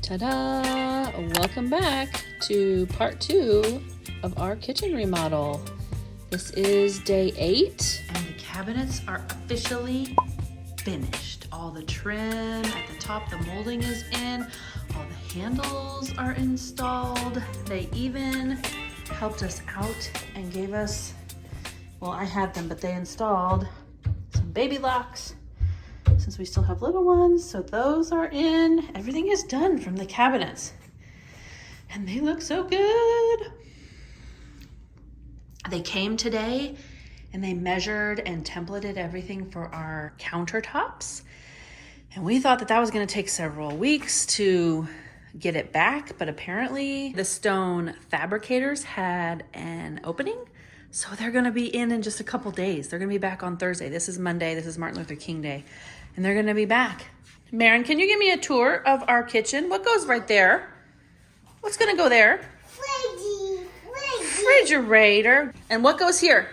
Ta-da! Welcome back to part 2 of our kitchen remodel. This is day 8 and the cabinets are officially finished. All the trim at the top, the molding is in, all the handles are installed. They even helped us out and gave us, well, I had them, but they installed some baby locks since we still have little ones. So those are in. Everything is done from the cabinets and they look so good. They came today and they measured and templated everything for our countertops. And we thought that that was going to take several weeks to get it back, but apparently the stone fabricators had an opening. So they're going to be in just a couple days. They're going to be back on Thursday. This is Monday. This is Martin Luther King Day. And they're going to be back. Marin, can you give me a tour of our kitchen? What goes right there? What's going to go there? Refrigerator. And what goes here?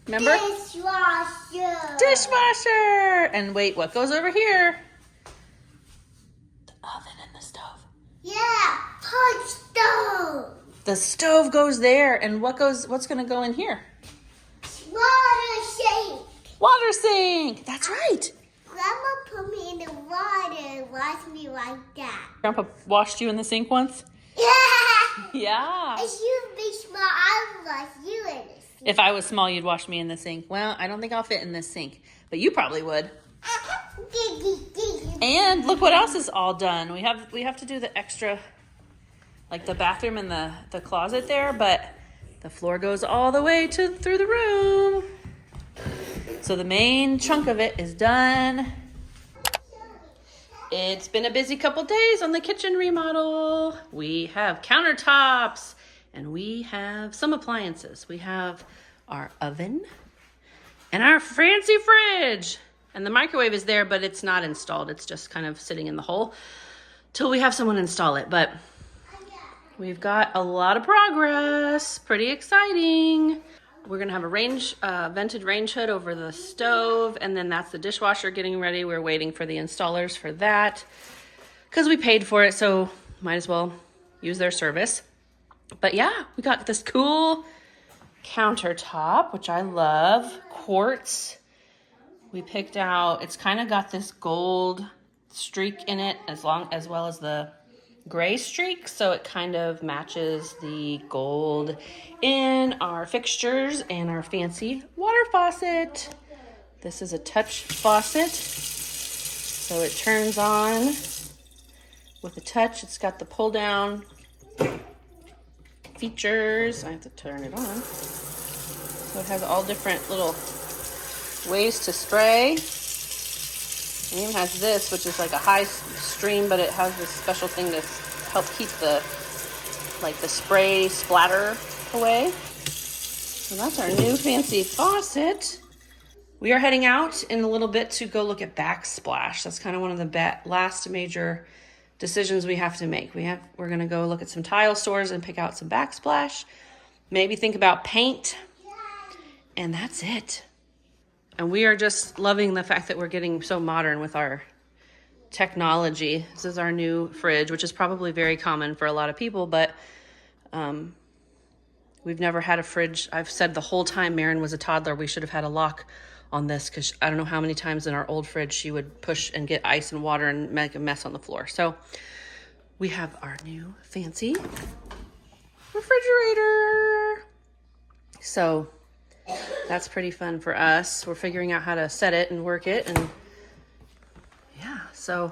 Remember? Dishwasher. Dishwasher. And wait, what goes over here? The oven and the stove. Yeah, hot stove. The stove goes there. And what's going to go in here? Water sink. Water sink. That's right. Grandma put me in the water and washed me like that. Grandpa washed you in the sink once? Yeah. Yeah. If you be small, I would wash you in the sink. If I was small, you'd wash me in the sink. Well, I don't think I'll fit in this sink, but you probably would. And look what else is all done. We have to do the extra, like the bathroom and the closet there, but the floor goes all the way through the room. So the main chunk of it is done. It's been a busy couple days on the kitchen remodel. We have countertops and we have some appliances. We have our oven and our fancy fridge. And the microwave is there, but it's not installed. It's just kind of sitting in the hole till we have someone install it. But we've got a lot of progress. Pretty exciting. We're gonna have a vented range hood over the stove, and then that's the dishwasher getting ready. We're waiting for the installers for that because we paid for it, so might as well use their service. But yeah, we got this cool countertop, which I love, Quartz. We picked out, it's kind of got this gold streak in it as well as the gray streak, so it kind of matches the gold in our fixtures and our fancy water faucet. This is a touch faucet, so it turns on with a touch. It's got the pull down features. I have to turn it on. So it has all different little ways to spray. It even has this, which is like a high stream, but it has this special thing to help keep the spray splatter away. So that's our new fancy faucet. We are heading out in a little bit to go look at backsplash. That's kind of one of the last major decisions we have to make. We're gonna go look at some tile stores and pick out some backsplash. Maybe think about paint, and that's it. And we are just loving the fact that we're getting so modern with our technology. This is our new fridge, which is probably very common for a lot of people, but we've never had a fridge. I've said the whole time Marin was a toddler, we should have had a lock on this because I don't know how many times in our old fridge she would push and get ice and water and make a mess on the floor. So we have our new fancy refrigerator. So that's pretty fun for us. We're figuring out how to set it and work it. And yeah, so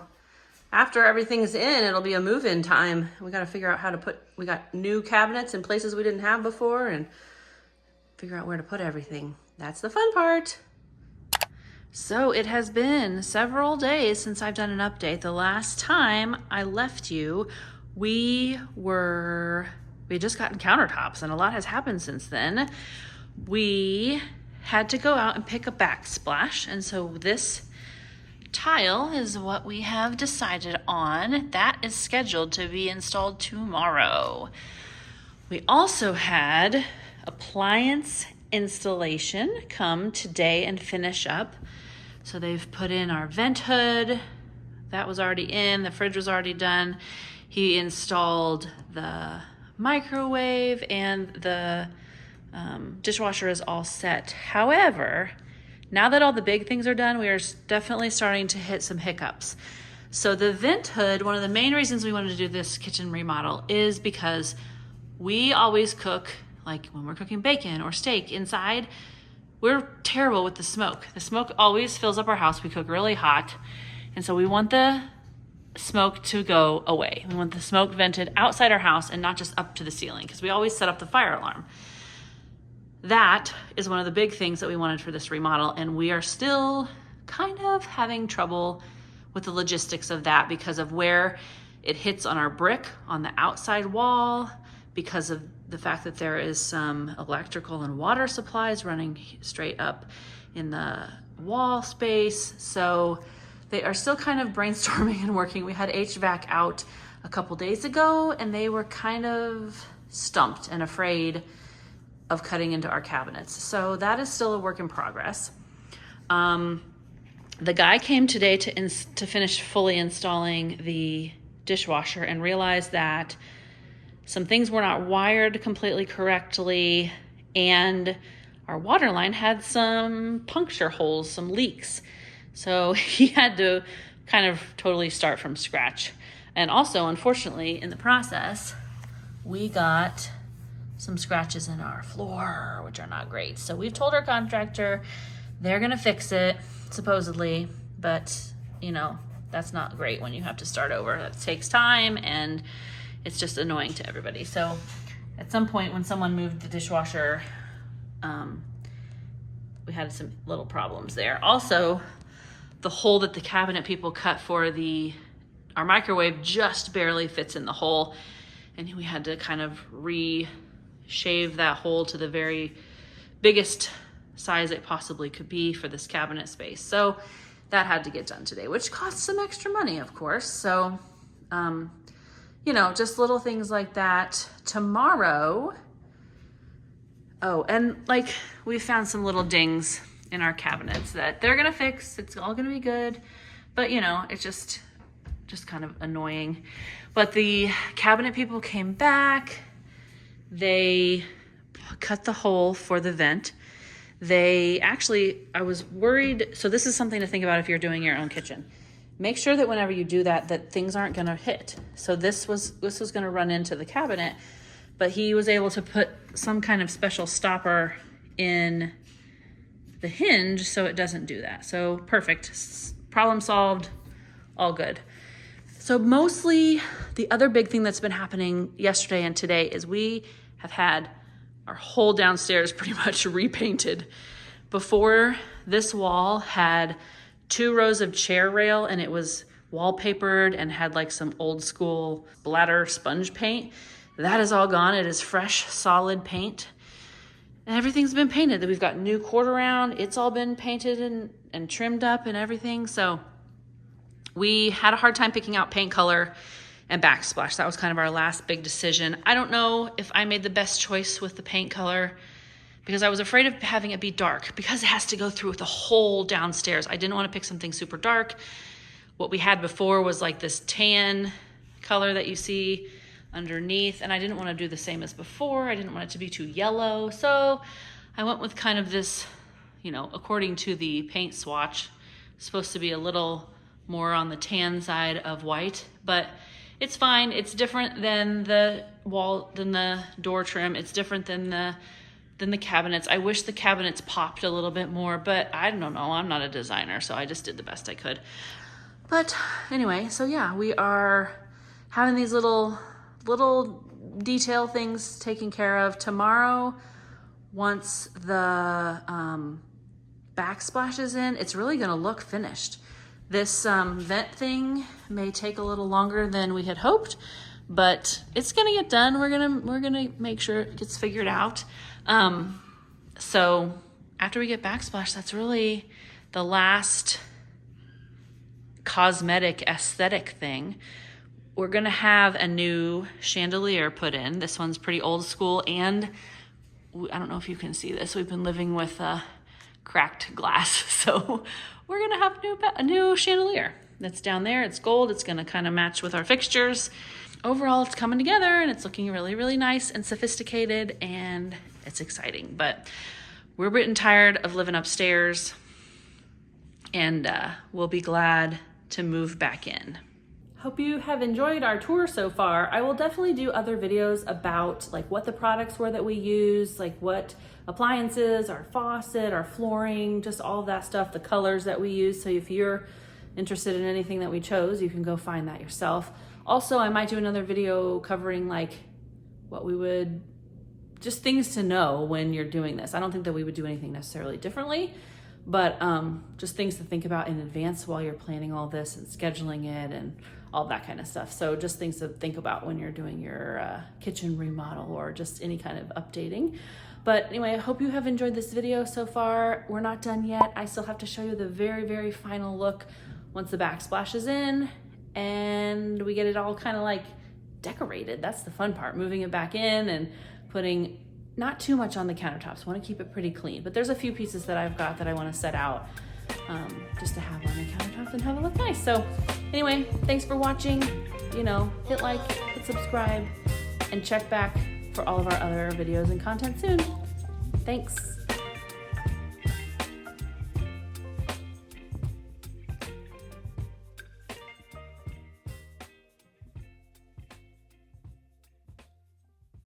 after everything's in, it'll be a move-in time. We got to figure out how to we got new cabinets in places we didn't have before and figure out where to put everything. That's the fun part. So it has been several days since I've done an update. The last time I left you, we had just gotten countertops and a lot has happened since then. We had to go out and pick a backsplash, and so this tile is what we have decided on. That is scheduled to be installed tomorrow. We also had appliance installation come today and finish up. So they've put in our vent hood, that was already in. The fridge was already done. He installed the microwave, and the dishwasher is all set. However, now that all the big things are done, we are definitely starting to hit some hiccups. So the vent hood, one of the main reasons we wanted to do this kitchen remodel is because we always cook, like when we're cooking bacon or steak inside, we're terrible with the smoke. The smoke always fills up our house. We cook really hot. And so we want the smoke to go away. We want the smoke vented outside our house and not just up to the ceiling, because we always set up the fire alarm. That is one of the big things that we wanted for this remodel, and we are still kind of having trouble with the logistics of that because of where it hits on our brick on the outside wall, because of the fact that there is some electrical and water supplies running straight up in the wall space. So they are still kind of brainstorming and working. We had HVAC out a couple days ago, and they were kind of stumped and afraid of cutting into our cabinets. So that is still a work in progress. The guy came today to finish fully installing the dishwasher and realized that some things were not wired completely correctly, and our water line had some puncture holes, some leaks. So he had to kind of totally start from scratch. And also, unfortunately, in the process, we got some scratches in our floor, which are not great. So we've told our contractor they're gonna fix it, supposedly, but you know, that's not great when you have to start over. That takes time, and it's just annoying to everybody. So at some point when someone moved the dishwasher, we had some little problems there. Also, the hole that the cabinet people cut for our microwave just barely fits in the hole, and we had to kind of shave that hole to the very biggest size it possibly could be for this cabinet space. So that had to get done today, which cost some extra money, of course. So, you know, just little things like that. Tomorrow, and like we found some little dings in our cabinets that they're gonna fix. It's all gonna be good, but you know, it's just kind of annoying. But the cabinet people came back. They cut the hole for the vent. I was worried. So this is something to think about if you're doing your own kitchen. Make sure that whenever you do that things aren't gonna hit. So this was gonna run into the cabinet, but he was able to put some kind of special stopper in the hinge so it doesn't do that. So perfect, problem solved, all good. So mostly the other big thing that's been happening yesterday and today is we have had our whole downstairs pretty much repainted. Before, this wall had 2 rows of chair rail, and it was wallpapered and had like some old school splatter sponge paint. That is all gone. It is fresh, solid paint. And everything's been painted. We've got new quarter round. It's all been painted and trimmed up and everything. So we had a hard time picking out paint color and backsplash. That was kind of our last big decision. I don't know if I made the best choice with the paint color because I was afraid of having it be dark because it has to go through the whole downstairs. I didn't want to pick something super dark. What we had before was like this tan color that you see underneath, and I didn't want to do the same as before. I didn't want it to be too yellow. So I went with kind of this, you know, according to the paint swatch, supposed to be a little more on the tan side of white, but it's fine. It's different than the door trim. It's different than the cabinets. I wish the cabinets popped a little bit more, but I don't know. I'm not a designer, so I just did the best I could. But anyway, so yeah, we are having these little detail things taken care of. Tomorrow, once the backsplash is in, it's really gonna look finished. This vent thing may take a little longer than we had hoped, but it's gonna get done. We're gonna make sure it gets figured out. So after we get backsplash, that's really the last cosmetic aesthetic thing. We're gonna have a new chandelier put in. This one's pretty old school, and I don't know if you can see this. We've been living with cracked glass, so we're gonna have a new chandelier. that's down there. It's gold. It's gonna kind of match with our fixtures. Overall, it's coming together and it's looking really, really nice and sophisticated, and it's exciting. But we're getting tired of living upstairs, and we'll be glad to move back in. Hope you have enjoyed our tour so far. I will definitely do other videos about like what the products were that we use, like what appliances, our faucet, our flooring, just all of that stuff, the colors that we use. So if you're interested in anything that we chose, you can go find that yourself. Also, I might do another video covering like what we would, just things to know when you're doing this. I don't think that we would do anything necessarily differently, but just things to think about in advance while you're planning all this and scheduling it and all that kind of stuff. So just things to think about when you're doing your kitchen remodel or just any kind of updating. But anyway, I hope you have enjoyed this video so far. We're not done yet. I still have to show you the very, very final look once the backsplash is in and we get it all kind of like decorated. That's the fun part, moving it back in and putting not too much on the countertops. I want to keep it pretty clean, but there's a few pieces that I've got that I want to set out just to have on the countertops and have it look nice. So anyway, thanks for watching. You know, hit like, hit subscribe, and check back for all of our other videos and content soon. Thanks.